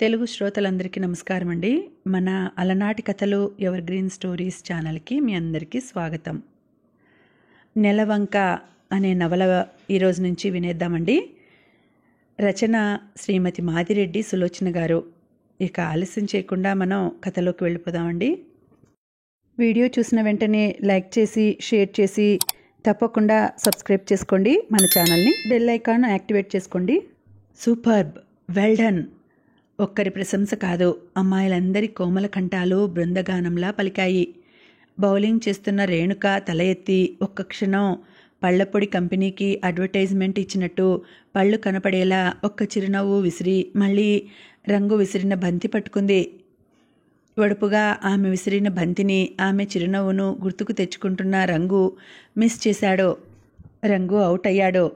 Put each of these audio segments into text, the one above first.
తెలుగు శ్రోతలందరికీ నమస్కారం అండి. మన అలనాటి కథలు ఎవర్ గ్రీన్ స్టోరీస్ ఛానల్కి మీ అందరికీ స్వాగతం. నెలవంక అనే నవల ఈరోజు నుంచి వినేద్దామండి. రచన శ్రీమతి మాదిరెడ్డి సులోచన గారు. ఇక ఆలస్యం చేయకుండా మనం కథలోకి వెళ్ళిపోదామండి. వీడియో చూసిన వెంటనే లైక్ చేసి షేర్ చేసి తప్పకుండా సబ్స్క్రైబ్ చేసుకోండి మన ఛానల్ని. బెల్ ఐకాన్ యాక్టివేట్ చేసుకోండి. Superb, well done. ఒక్కరి ప్రశంస కాదు, అమ్మాయిలందరి కోమల కంఠాలు బృందగానంలా పలికాయి. బౌలింగ్ చేస్తున్న రేణుక తల ఎత్తి ఒక్క క్షణం పళ్లపొడి కంపెనీకి అడ్వర్టైజ్మెంట్ ఇచ్చినట్టు పళ్ళు కనపడేలా ఒక్క చిరునవ్వు విసిరి మళ్ళీ రంగు విసిరిన బంతి పట్టుకుంది. వడుపుగా ఆమె విసిరిన బంతిని, ఆమె చిరునవ్వును గుర్తుకు తెచ్చుకుంటున్న రంగు మిస్ చేశాడు. రంగు అవుట్ అయ్యాడు.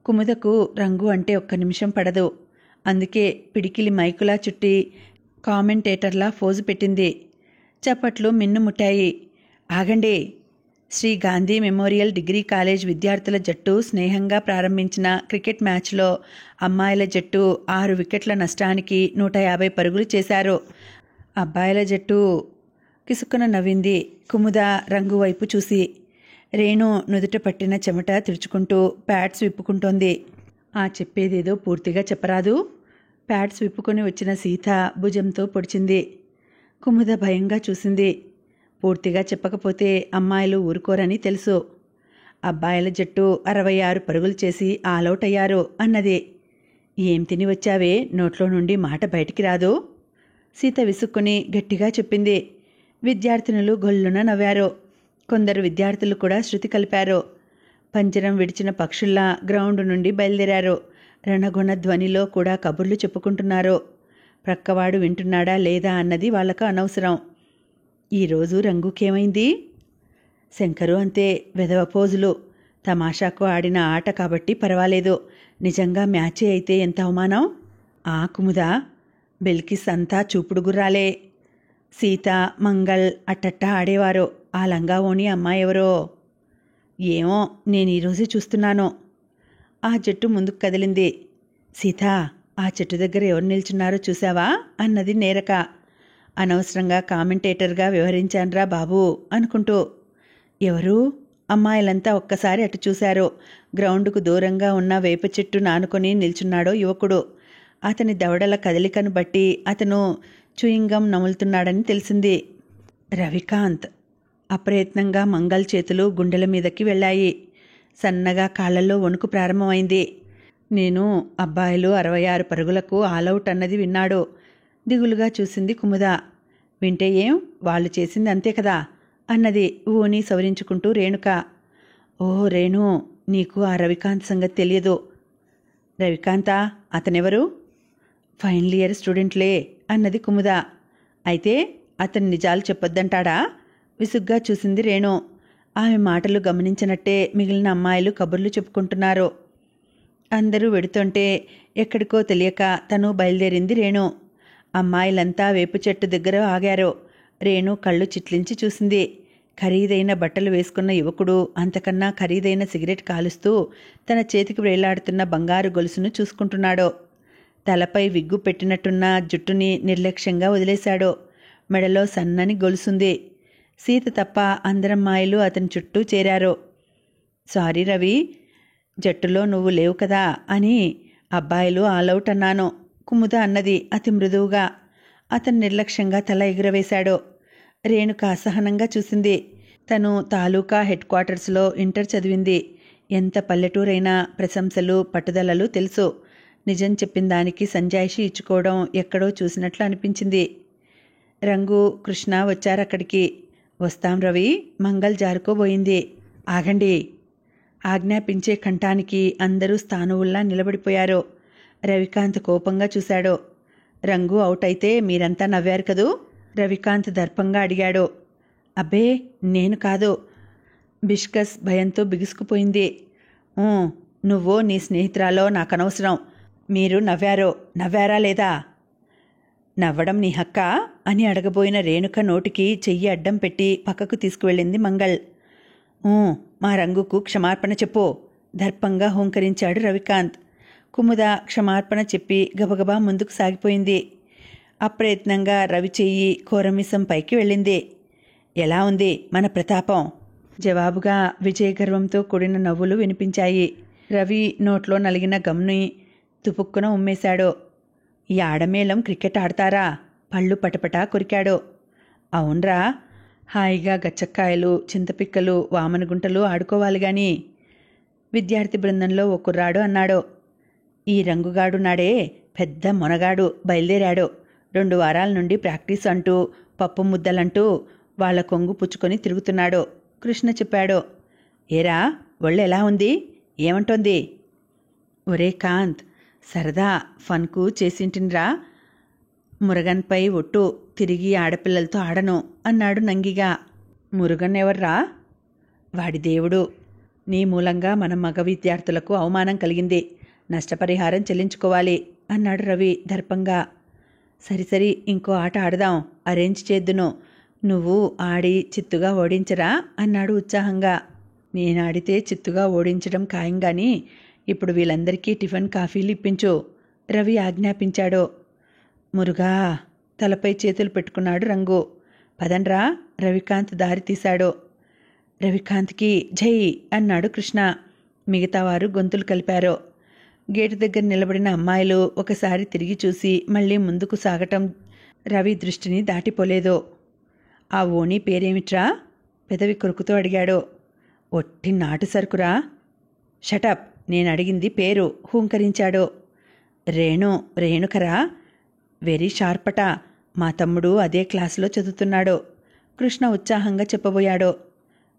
కుముదకు రంగు అంటే ఒక్క నిమిషం పడదు. అందుకే పిడికిలి మైకులా చుట్టి కామెంటేటర్లా ఫోజు పెట్టింది. చప్పట్లు మిన్నుముట్టాయి. ఆగండి! Shri Gandhi memorial degree college విద్యార్థుల జట్టు స్నేహంగా ప్రారంభించిన క్రికెట్ మ్యాచ్లో అమ్మాయిల జట్టు 6 వికెట్ల నష్టానికి 150 పరుగులు చేశారు. అబ్బాయిల జట్టు కిసుక్కున నవ్వింది కుముద రంగు వైపు చూసి. రేణు నుదుట పట్టిన చెమట తుడుచుకుంటూ ప్యాడ్స్ విప్పుకుంటోంది. ఆ చెప్పేదేదో పూర్తిగా చెప్పరాదు? ప్యాడ్స్ విప్పుకొని వచ్చిన సీత భుజంతో పొడిచింది. కుముద భయంగా చూసింది. పూర్తిగా చెప్పకపోతే అమ్మాయిలు ఊరుకోరని తెలుసు. అబ్బాయిల జట్టు 66 పరుగులు చేసి ఆలౌట్ అయ్యారు అన్నది. ఏం తిని వచ్చావే, నోట్లో నుండి మాట బయటికి రాదు? సీత విసుక్కుని గట్టిగా చెప్పింది. విద్యార్థినులు గొల్లున నవ్వారు. కొందరు విద్యార్థులు కూడా శృతి కలిపారు. పంజరం విడిచిన పక్షుల్లా గ్రౌండ్ నుండి బయలుదేరారు. రణగుణ ధ్వనిలో కూడా కబుర్లు చెప్పుకుంటున్నారు. ప్రక్కవాడు వింటున్నాడా లేదా అన్నది వాళ్లకు అనవసరం. ఈరోజు రంగుకేమైంది? శంకరు అంతే, వెధవ పోజులు. తమాషాకు ఆడిన ఆట కాబట్టి పర్వాలేదు. నిజంగా మ్యాచే అయితే ఎంత అవమానం. ఆ కుముదా, బెల్కిస్ అంతా చూపుడు గుర్రాలే. సీత, మంగళ్ అట్టట్టా ఆడేవారు. ఆ లంగావోని అమ్మాయి ఎవరో? ఏమో, నేను ఈరోజే చూస్తున్నాను. ఆ జట్టు ముందుకు కదిలింది. సీత, ఆ చెట్టు దగ్గర ఎవరు నిల్చున్నారో చూసావా అన్నది నేరక. అనవసరంగా కామెంటేటర్గా వ్యవహరించాన్రా బాబూ అనుకుంటూ. ఎవరు? అమ్మాయిలంతా ఒక్కసారి అటు చూశారు. గ్రౌండ్కు దూరంగా ఉన్న వేప చెట్టు నానుకొని నిల్చున్నాడో యువకుడు. అతని దవడల కదలికను బట్టి అతను చూయింగం నములుతున్నాడని తెలిసింది. రవికాంత్. అప్రయత్నంగా మంగళ్ చేతులు గుండెల మీదకి వెళ్ళాయి. సన్నగా కాళ్లలో వణుకు ప్రారంభమైంది. నేను అబ్బాయిలు 66 పరుగులకు ఆలౌట్ అన్నది విన్నాడు. దిగులుగా చూసింది కుముద. వింటే ఏం, వాళ్ళు చేసింది అంతే కదా అన్నది ఊని సవరించుకుంటూ రేణుక. ఓ రేణు, నీకు ఆ రవికాంత్ సంగతి తెలియదు. రవికాంతా? అతనెవరు? ఫైనల్ ఇయర్ స్టూడెంట్లే అన్నది కుముద. అయితే అతను నిజాలు చెప్పొద్దంటాడా? విసుగ్గా చూసింది రేణు. ఆమె మాటలు గమనించినట్టే మిగిలిన అమ్మాయిలు కబుర్లు చెప్పుకుంటున్నారు. అందరూ వెడుతుంటే ఎక్కడికో తెలియక తను బయలుదేరింది రేణు. అమ్మాయిలంతా వేపు చెట్టు దగ్గర ఆగారు. రేణు కళ్ళు చిట్లించి చూసింది. ఖరీదైన బట్టలు వేసుకున్న యువకుడు అంతకన్నా ఖరీదైన సిగరెట్ కాలుస్తూ తన చేతికి వేలాడుతున్న బంగారు గొలుసును చూసుకుంటున్నాడు. తలపై విగ్గు పెట్టినట్టున్న జుట్టుని నిర్లక్ష్యంగా వదిలేశాడు. మెడలో సన్నని గొలుసుంది. సీత తప్ప అందరమ్మాయిలు అతని చుట్టూ చేరారు. సారీ రవి, జట్టులో నువ్వు లేవు కదా అని అబ్బాయిలు ఆలౌట్ అన్నాను కుముద అన్నది అతి మృదువుగా. అతను నిర్లక్ష్యంగా తల ఎగురవేశాడు. రేణుక అసహనంగా చూసింది. తను తాలూకా హెడ్ క్వార్టర్స్లో ఇంటర్ చదివింది. ఎంత పల్లెటూరైనా ప్రశంసలు పట్టుదలలు తెలుసు. నిజం చెప్పిన దానికి సంజాయిషి ఇచ్చుకోవడం ఎక్కడో చూసినట్లు అనిపించింది. రంగు, కృష్ణ వచ్చారక్కడికి. వస్తాం రవి, మంగళ్ జారుకోబోయింది. ఆగండి! ఆజ్ఞాపించే కంఠానికి అందరూ స్థానువుల్లా నిలబడిపోయారు. రవికాంత్ కోపంగా చూశాడు. రంగు అవుట్ అయితే మీరంతా నవ్వారు కదూ? రవికాంత్ దర్పంగా అడిగాడు. అబ్బే, నేను కాదు. బిష్కస్ భయంతో బిగుసుకుపోయింది. నువ్వో నీ స్నేహితురాలో నాకనవసరం. మీరు నవ్వారా లేదా? నవ్వడం నీ హక్కా అని అడగబోయిన రేణుక నోటికి చెయ్యి అడ్డం పెట్టి పక్కకు తీసుకువెళ్ళింది మంగళ్. మా రంగుకు క్షమార్పణ చెప్పు దర్పంగా హోంకరించాడు రవికాంత్. కుముద క్షమార్పణ చెప్పి గబగబా ముందుకు సాగిపోయింది. అప్రయత్నంగా రవి చెయ్యి కోరమిసం పైకి వెళ్ళింది. ఎలా ఉంది మన ప్రతాపం? జవాబుగా విజయగర్వంతో కూడిన నవ్వులు వినిపించాయి. రవి నోట్లో నలిగిన గమ్ని తుపుక్కున ఉమ్మేశాడు. ఈ ఆడమేళం క్రికెట్ ఆడతారా? పళ్ళు పటపటా కొరికాడు. అవునరా, హాయిగా గచ్చక్కాయలు, చింతపిక్కలు, వామనగుంటలు ఆడుకోవాలి గాని. విద్యార్థి బృందంలో ఓ కుర్రాడు అన్నాడు. ఈ రంగుగాడు నాడే పెద్ద మొనగాడు బయలుదేరాడు. 2 వారాల నుండి ప్రాక్టీస్ అంటూ పప్పు ముద్దలంటూ వాళ్ల కొంగు పుచ్చుకొని తిరుగుతున్నాడు. కృష్ణ చెప్పాడు. ఏరా, ఒళ్ళు ఎలా ఉంది? ఏమంటోంది? ఒరే కాంత్, సరదా ఫన్కు చేసింటిన్రా. మురగన్పై ఒట్టు, తిరిగి ఆడపిల్లలతో ఆడను అన్నాడు నంగిగా. మురుగన్ ఎవర్రా? వాడి దేవుడు. నీ మూలంగా మన మగ విద్యార్థులకు అవమానం కలిగింది. నష్టపరిహారం చెల్లించుకోవాలి అన్నాడు రవి దర్పంగా. సరిసరి, ఇంకో ఆట ఆడదాం, అరేంజ్ చేద్దును. నువ్వు ఆడి చిత్తుగా ఓడించరా అన్నాడు ఉత్సాహంగా. నేనాడితే చిత్తుగా ఓడించడం ఖాయంగాని ఇప్పుడు వీళ్ళందరికీ టిఫిన్ కాఫీలు ఇప్పించు రవి ఆజ్ఞాపించాడు. మురుగా, తలపై చేతులు పెట్టుకున్నాడు రంగు. పదండ్రా, రవికాంత్ దారి తీశాడు. రవికాంత్కి జై అన్నాడు కృష్ణ. మిగతావారు గొంతులు కలిపారు. గేటు దగ్గర నిలబడిన అమ్మాయిలు ఒకసారి తిరిగి చూసి మళ్ళీ ముందుకు సాగటం రవి దృష్టిని దాటిపోలేదు. ఆ ఓణి పేరేమిట్రా? పెదవి కొరుకుతూ అడిగాడు. ఒట్టి నాటు సరుకురా. షటప్, నేను అడిగింది పేరు హూంకరించాడు. రేణుకరా? వెరీ షార్పట. మా తమ్ముడు అదే క్లాసులో చదువుతున్నాడు కృష్ణ ఉత్సాహంగా చెప్పబోయాడు.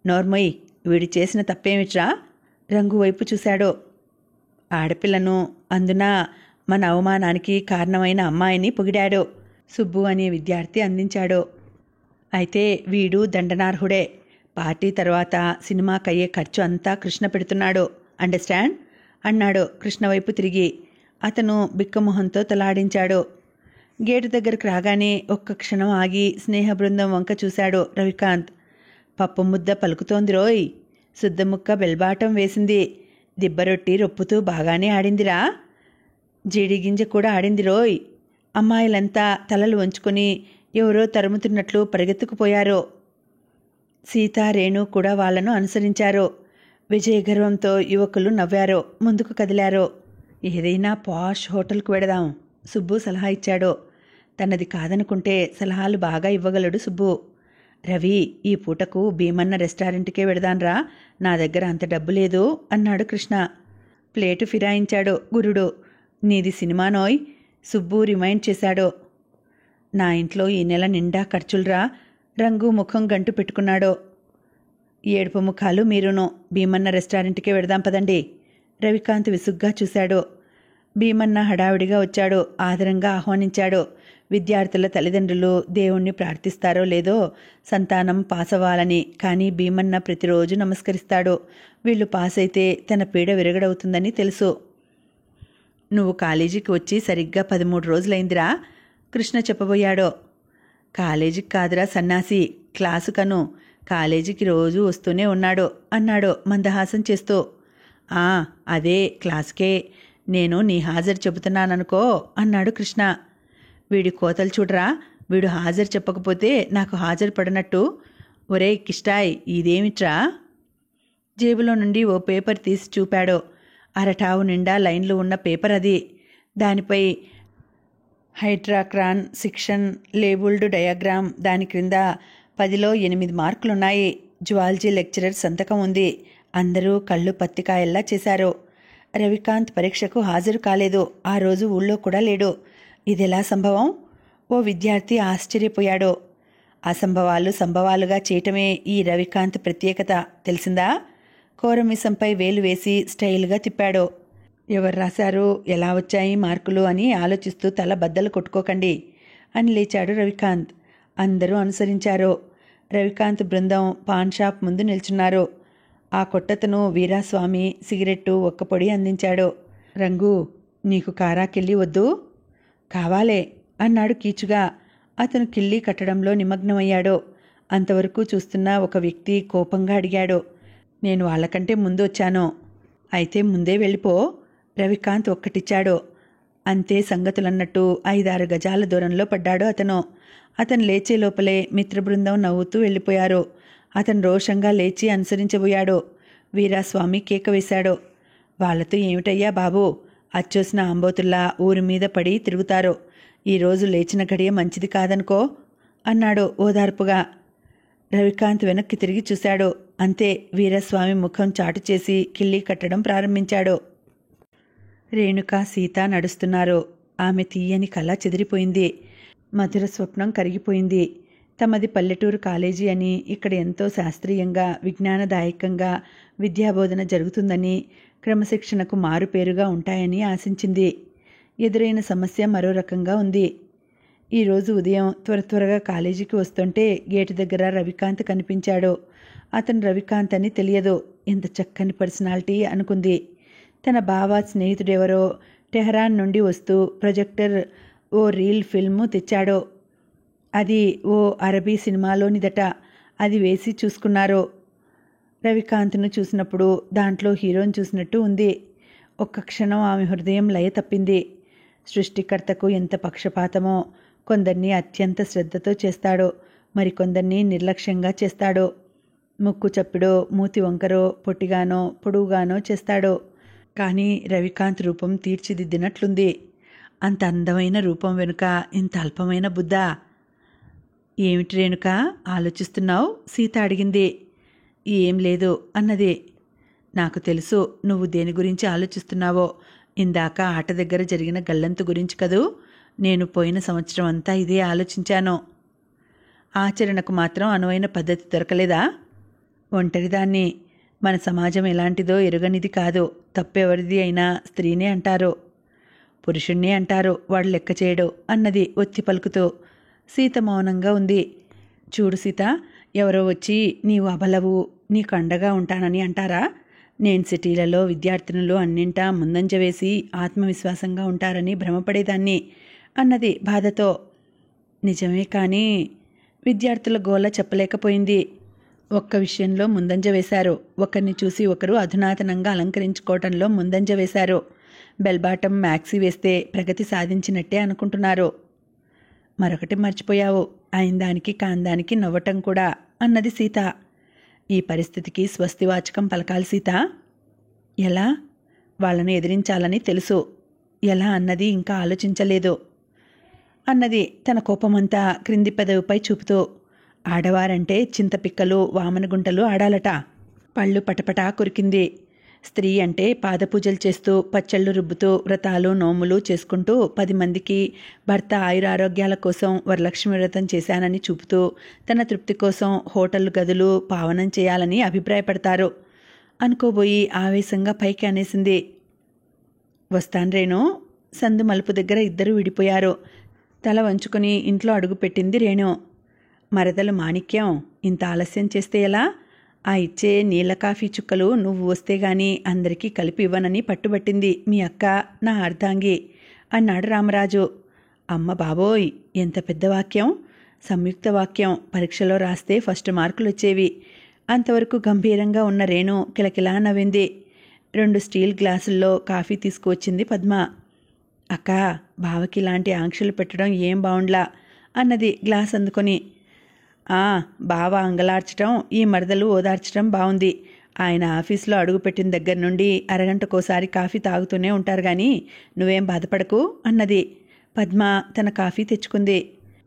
నోర్మొయ్, వీడి చేసిన తప్పేమిట్రా? రంగు వైపు చూశాడు. ఆడపిల్లను, అందున మన అవమానానికి కారణమైన అమ్మాయిని పొగిడాడు సుబ్బు అనే విద్యార్థి అందించాడు. అయితే వీడు దండనార్హుడే. పార్టీ తర్వాత సినిమాకయ్యే ఖర్చు అంతా కృష్ణ పెడుతున్నాడు. అండర్స్టాండ్ అన్నాడు కృష్ణ వైపు తిరిగి. అతను బిక్కమొహంతో తలాడించాడు. గేటు దగ్గరకు రాగానే ఒక్క క్షణం ఆగి స్నేహ బృందం వంక చూశాడు రవికాంత్. పప్పు ముద్ద పలుకుతోంది రోయ్. శుద్ధముక్క బెల్బాటం వేసింది. దిబ్బరొట్టి రొప్పుతూ బాగానే ఆడిందిరా. జీడిగింజ కూడా ఆడింది రోయ్. అమ్మాయిలంతా తలలు వంచుకొని ఎవరో తరుముతున్నట్లు పరిగెత్తుకుపోయారు. సీత, రేణు కూడా వాళ్లను అనుసరించారు. విజయగర్వంతో యువకులు నవ్వారు, ముందుకు కదిలారు. ఏదైనా పాష్ హోటల్కు వెడదాం సుబ్బు సలహా ఇచ్చాడు. తనది కాదనుకుంటే సలహాలు బాగా ఇవ్వగలడు సుబ్బు. రవి, ఈ పూటకు భీమన్న రెస్టారెంట్కే వెడదాన్రా, నా దగ్గర అంత డబ్బు లేదు అన్నాడు కృష్ణ. ప్లేటు ఫిరాయించాడు గురుడు. నీది సినిమానోయ్ సుబ్బు రిమైండ్ చేశాడు. నా ఇంట్లో ఈ నెల నిండా ఖర్చులురా. రంగు ముఖం గంటు పెట్టుకున్నాడు. ఏడుపు ముఖాలు మీరును. భీమన్న రెస్టారెంట్కే వెడదాం పదండి. రవికాంత్ విసుగ్గా చూశాడు. భీమన్న హడావిడిగా వచ్చాడు. ఆదరంగా ఆహ్వానించాడు. విద్యార్థుల తల్లిదండ్రులు దేవుణ్ణి ప్రార్థిస్తారో లేదో సంతానం పాస్ అవ్వాలని. కానీ భీమన్న ప్రతిరోజు నమస్కరిస్తాడు. వీళ్ళు పాస్ అయితే తన పీడ విరగడవుతుందని తెలుసు. నువ్వు కాలేజీకి వచ్చి సరిగ్గా 13 రోజులైందిరా కృష్ణ చెప్పబోయాడు. కాలేజీకి కాదురా సన్నాసి, క్లాసు కను. కాలేజీకి రోజు వస్తూనే ఉన్నాడు అన్నాడు మందహాసం చేస్తూ. అదే క్లాసుకే. నేను నీ హాజరు చెబుతున్నాననుకో అన్నాడు కృష్ణ. వీడి కోతలు చూడరా. వీడు హాజరు చెప్పకపోతే నాకు హాజరు పడినట్టు. ఒరే కిష్టాయ్, ఇదేమిట్రా? జేబులో నుండి ఓ పేపర్ తీసి చూపాడు. అరటావు నిండా లైన్లు ఉన్న పేపర్ అది. దానిపై హైడ్రాక్రాన్ సెక్షన్ లేబుల్డ్ డయాగ్రామ్. దాని క్రింద 10లో 8 మార్కులున్నాయి. జువాలజీ లెక్చరర్ సంతకం ఉంది. అందరూ కళ్ళు పత్తికాయల్లా చేశారు. రవికాంత్ పరీక్షకు హాజరు కాలేదు. ఆ రోజు ఊళ్ళో కూడా లేడు. ఇదెలా సంభవం? ఓ విద్యార్థి ఆశ్చర్యపోయాడు. అసంభవాలు సంభవాలుగా చేయటమే ఈ రవికాంత్ ప్రత్యేకత, తెలిసిందా? కోరమిసంపై వేలు వేసి స్టైల్గా తిప్పాడు. ఎవరు రాశారు, ఎలా వచ్చాయి మార్కులు అని ఆలోచిస్తూ తల బద్దలు కొట్టుకోకండి అని లేచాడు రవికాంత్. అందరూ అనుసరించారు. రవికాంత్ బృందం పాన్ షాప్ ముందు నిల్చున్నారు. ఆ కొట్టతను వీరాస్వామి సిగరెట్టు ఒక్కపొడి అందించాడు. రంగు, నీకు కారా కిళ్ళి వద్దు? కావాలే అన్నాడు కీచుగా. అతను కిళ్ళి కట్టడంలో నిమగ్నమయ్యాడు. అంతవరకు చూస్తున్న ఒక వ్యక్తి కోపంగా అడిగాడు. నేను వాళ్ళకంటే ముందు వచ్చాను. అయితే ముందే వెళ్ళిపో. రవికాంత్ ఒక్కటిచ్చాడు. అంతే సంగతులన్నట్టు 5-6 గజాల దూరంలో పడ్డాడు అతను. అతను లేచే లోపలే మిత్రబృందం నవ్వుతూ వెళ్ళిపోయారు. అతను రోషంగా లేచి అనుసరించబోయాడు. వీరాస్వామి కేక వేశాడు. వాళ్లతో ఏమిటయ్యా బాబూ, అచ్చోసిన ఆంబోతుల్లా ఊరి మీద పడి తిరుగుతారు. ఈరోజు లేచిన గడియ మంచిది కాదనుకో అన్నాడు ఓదార్పుగా. రవికాంత్ వెనక్కి తిరిగి చూశాడు. అంతే, వీరస్వామి ముఖం చాటు చేసి కిళ్ళీ కట్టడం ప్రారంభించాడు. రేణుక, సీత నడుస్తున్నారు. ఆమె తీయని కళ చెదిరిపోయింది. మధుర స్వప్నం కరిగిపోయింది. తమది పల్లెటూరు కాలేజీ అని, ఇక్కడ ఎంతో శాస్త్రీయంగా, విజ్ఞానదాయకంగా విద్యాబోధన జరుగుతుందని, క్రమశిక్షణకు మారుపేరుగా ఉంటాయని ఆశించింది. ఎదురైన సమస్య మరో రకంగా ఉంది. ఈరోజు ఉదయం త్వరగా కాలేజీకి వస్తుంటే గేటు దగ్గర రవికాంత్ కనిపించాడు. అతను రవికాంత్ అని తెలియదు. ఎంత చక్కని పర్సనాలిటీ అనుకుంది. తన బావ స్నేహితుడెవరో టెహరాన్ నుండి వస్తూ ప్రొజెక్టర్ ఓ రీల్ ఫిల్ము తెచ్చాడు. అది ఓ అరబీ సినిమాలోనిదట. అది వేసి చూసుకున్నారు. రవికాంత్ను చూసినప్పుడు దాంట్లో హీరోని చూసినట్టు ఉంది. ఒక్క క్షణం ఆమె హృదయం లయ తప్పింది. సృష్టికర్తకు ఎంత పక్షపాతమో! కొందరిని అత్యంత శ్రద్ధతో చేస్తాడు, మరికొందరిని నిర్లక్ష్యంగా చేస్తాడు. ముక్కు చప్పిడో, మూతి వంకరో, పొట్టిగానో పొడువుగానో చేస్తాడు. కానీ రవికాంత్ రూపం తీర్చిదిద్దినట్లుంది. అంత అందమైన రూపం వెనుక ఇంత అల్పమైన బుద్ధా? ఏమిటి రేణుక ఆలోచిస్తున్నావు? సీత అడిగింది. ఏం లేదు అన్నది. నాకు తెలుసు నువ్వు దేని గురించి ఆలోచిస్తున్నావో. ఇందాక ఆట దగ్గర జరిగిన గల్లంతు గురించి కదూ. నేను పోయిన సంవత్సరం అంతా ఇదే ఆలోచించాను. ఆచరణకు మాత్రం అనువైన పద్ధతి దొరకలేదా? ఒంటరిదాన్ని. మన సమాజం ఎలాంటిదో ఎరుగనిది కాదు. తప్పెవరిది అయినా స్త్రీనే అంటారు, పురుషుణ్ణే అంటారు. వాడు లెక్క చేయడు అన్నది ఒత్తి పలుకుతూ. సీత మౌనంగా ఉంది. చూడు సీత, ఎవరో వచ్చి నీవు అబలవు, నీకు అండగా ఉంటానని అంటారా? నేను సిటీలలో విద్యార్థినులు అన్నింటా ముందంజ వేసి ఆత్మవిశ్వాసంగా ఉంటారని భ్రమపడేదాన్ని అన్నది బాధతో. నిజమే, కానీ విద్యార్థుల గోల చెప్పలేకపోయింది. ఒక్క విషయంలో ముందంజ వేశారు. ఒకరిని చూసి ఒకరు అధునాతనంగా అలంకరించుకోవటంలో ముందంజ వేశారు. బెల్బాటం మ్యాక్సీ వేస్తే ప్రగతి సాధించినట్టే అనుకుంటున్నారు. మరొకటి మర్చిపోయావు, అయిందానికి కాందానికి నవ్వటం కూడా అన్నది సీత. ఈ పరిస్థితికి స్వస్తివాచకం పలకాలి సీత. ఎలా? వాళ్ళను ఎదిరించాలని తెలుసు. ఎలా అన్నది ఇంకా ఆలోచించలేదు అన్నది తన కోపమంతా క్రింది పెదవిపై చూపుతూ. ఆడవారంటే చింతపిక్కలు, వామనగుంటలు ఆడాలట. పళ్ళు పటపటా కొరికింది. స్త్రీ అంటే పాదపూజలు చేస్తూ, పచ్చళ్ళు రుబ్బుతూ, వ్రతాలు నోములు చేసుకుంటూ 10 మందికి భర్త ఆయురారోగ్యాల కోసం వరలక్ష్మి వ్రతం చేశానని చూపుతూ, తన తృప్తి కోసం హోటల్ గదులు పావనం చేయాలని అభిప్రాయపడతారు అనుకోబోయి ఆవేశంగా పైకి అనేసింది. వస్తాను రేణు. సందు మలుపు దగ్గర ఇద్దరు విడిపోయారు. తల వంచుకొని ఇంట్లో అడుగుపెట్టింది రేణు. మరదలు మాణిక్యం, ఇంత ఆలస్యం చేస్తే ఎలా? ఆ ఇచ్చే నీళ్ళ కాఫీ చుక్కలు నువ్వు వస్తే గాని అందరికీ కలిపి ఇవ్వనని పట్టుబట్టింది మీ అక్క, నా అర్ధాంగి అన్నాడు రామరాజు. అమ్మ బాబోయ్, ఎంత పెద్ద వాక్యం! సంయుక్త వాక్యం. పరీక్షలో రాస్తే ఫస్ట్ మార్కులు వచ్చేవి. అంతవరకు గంభీరంగా ఉన్న రేణు కిలకిలా నవ్వింది. 2 స్టీల్ గ్లాసుల్లో కాఫీ తీసుకువచ్చింది పద్మ. అక్క, బావకి ఇలాంటి ఆంక్షలు పెట్టడం ఏం బావుండ్లా అన్నది గ్లాస్ అందుకొని. బావ అంగలార్చటం, ఈ మరదలు ఓదార్చటం బావుంది. ఆయన ఆఫీసులో అడుగుపెట్టిన దగ్గర నుండి అరగంటకోసారి కాఫీ తాగుతూనే ఉంటారు కానీ నువ్వేం బాధపడకు అన్నది. పద్మ తన కాఫీ తెచ్చుకుంది.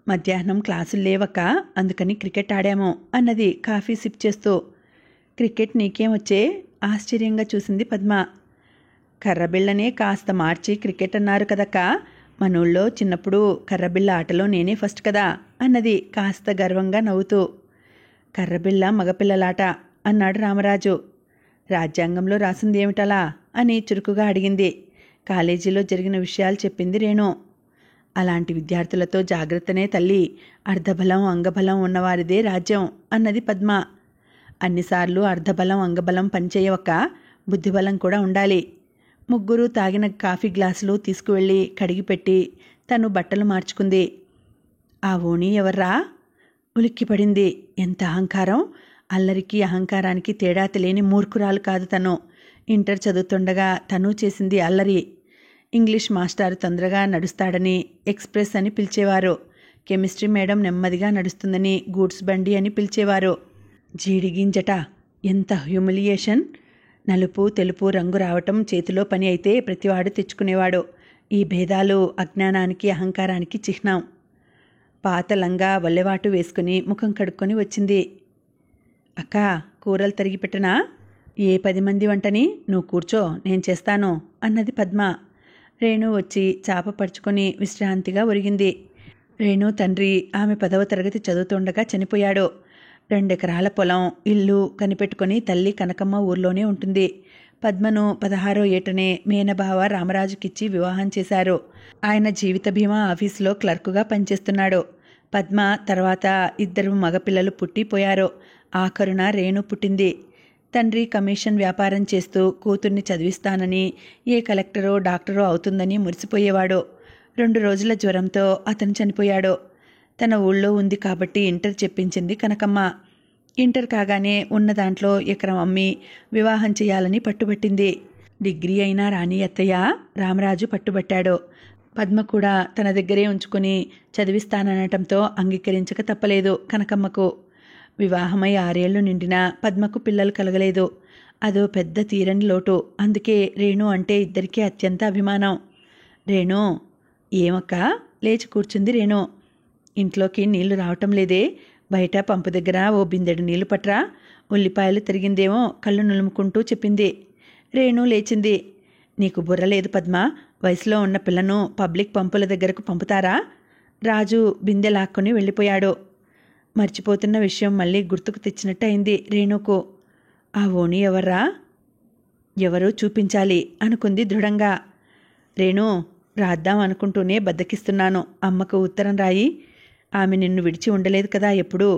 మధ్యాహ్నం క్లాసులు లేవక్క, అందుకని క్రికెట్ ఆడాము అన్నది కాఫీ సిప్ చేస్తూ. క్రికెట్ నీకేం వచ్చే? ఆశ్చర్యంగా చూసింది పద్మ. కర్రబిళ్ళనే కాస్త మార్చి క్రికెట్ అన్నారు కదక్క. మనూళ్ళో చిన్నప్పుడు కర్రబిళ్ళ ఆటలో నేనే ఫస్ట్ కదా అన్నది కాస్త గర్వంగా నవ్వుతూ. కర్రబిళ్ళ మగపిల్లలాట అన్నాడు రామరాజు. రాజ్యాంగంలో రాసింది ఏమిటలా అని చురుకుగా అడిగింది. కాలేజీలో జరిగిన విషయాలు చెప్పింది రేణు. అలాంటి విద్యార్థులతో జాగ్రత్తనే తల్లి. అర్ధబలం అంగబలం ఉన్నవారిదే రాజ్యం అన్నది పద్మ. అన్నిసార్లు అర్ధబలం అంగబలం పనిచేయవక్క, బుద్ధిబలం కూడా ఉండాలి. ముగ్గురు తాగిన కాఫీ గ్లాసులు తీసుకువెళ్ళి కడిగిపెట్టి తను బట్టలు మార్చుకుంది. ఆ ఓణి ఎవర్రా? ఉలిక్కిపడింది. ఎంత అహంకారం! అల్లరికి అహంకారానికి తేడా తెలియని మూర్ఖురాలు కాదు తను. ఇంటర్ చదువుతుండగా తను చేసింది అల్లరి. ఇంగ్లీష్ మాస్టారు తొందరగా నడుస్తాడని ఎక్స్ప్రెస్ అని పిలిచేవారు. కెమిస్ట్రీ మేడం నెమ్మదిగా నడుస్తుందని గూడ్స్ బండి అని పిలిచేవారు. జీడిగింజట, ఎంత హ్యూమిలియేషన్! నలుపు తెలుపు రంగు రావటం చేతిలో పని అయితే ప్రతివాడు తెచ్చుకునేవాడు. ఈ భేదాలు అజ్ఞానానికి అహంకారానికి చిహ్నం. పాత లంగా వల్లెవాటు వేసుకుని ముఖం కడుక్కొని వచ్చింది. అక్కా, కూరలు తరిగి పెట్టనా? ఏ 10 మంది వంటని? నువ్వు కూర్చో, నేను చేస్తాను అన్నది పద్మ. రేణు వచ్చి చాప పరుచుకొని విశ్రాంతిగా ఒరిగింది. రేణు తండ్రి ఆమె 10వ తరగతి చదువుతుండగా చనిపోయాడు. 2 ఎకరాల పొలం, ఇల్లు కనిపెట్టుకుని తల్లి కనకమ్మ ఊర్లోనే ఉంటుంది. పద్మను 16వ ఏటనే మేనబావ రామరాజుకిచ్చి వివాహం చేశారు. ఆయన జీవిత బీమా ఆఫీసులో క్లర్కుగా పనిచేస్తున్నాడు. పద్మ తర్వాత 2 మగపిల్లలు పుట్టిపోయారు. ఆఖరున రేణు పుట్టింది. తండ్రి కమిషన్ వ్యాపారం చేస్తూ కూతుర్ని చదివిస్తానని, ఏ కలెక్టరో డాక్టరో అవుతుందని మురిసిపోయేవాడు. 2 రోజుల జ్వరంతో అతను చనిపోయాడు. తన ఊళ్ళో ఉంది కాబట్టి ఇంటర్ చెప్పించింది కనకమ్మ. ఇంటర్ కాగానే ఉన్న దాంట్లో ఎకరం అమ్మి వివాహం చేయాలని పట్టుబట్టింది. డిగ్రీ అయినా రాని అత్తయ్య, రామరాజు పట్టుబట్టాడు. పద్మ కూడా తన దగ్గరే ఉంచుకుని చదివిస్తాననటంతో అంగీకరించక తప్పలేదు కనకమ్మకు. వివాహమై 6 ఏళ్లు నిండినా పద్మకు పిల్లలు కలగలేదు. అదో పెద్ద తీరని లోటు. అందుకే రేణు అంటే ఇద్దరికీ అత్యంత అభిమానం. రేణు, ఏమక్క? లేచి కూర్చుంది రేణు. ఇంట్లోకి నీళ్లు రావటం లేదే? బయట పంపు దగ్గర ఓ బిందెడు నీళ్లు పట్రా. ఉల్లిపాయలు తిరిగిందేమో కళ్ళు నులుముకుంటూ చెప్పింది. రేణు లేచింది. నీకు బుర్ర లేదు పద్మ, వయసులో ఉన్న పిల్లను పబ్లిక్ పంపుల దగ్గరకు పంపుతారా? రాజు బిందె లాక్కుని వెళ్ళిపోయాడు. మర్చిపోతున్న విషయం మళ్ళీ గుర్తుకు తెచ్చినట్టు అయింది రేణుకు. ఆ ఓణి ఎవర్రా? ఎవరో చూపించాలి అనుకుంది దృఢంగా. రేణు, రాద్దాం అనుకుంటూనే బద్దకిస్తున్నాను. అమ్మకు ఉత్తరం రాయి. ఆమె నిన్ను విడిచి ఉండలేదు కదా ఎప్పుడూ,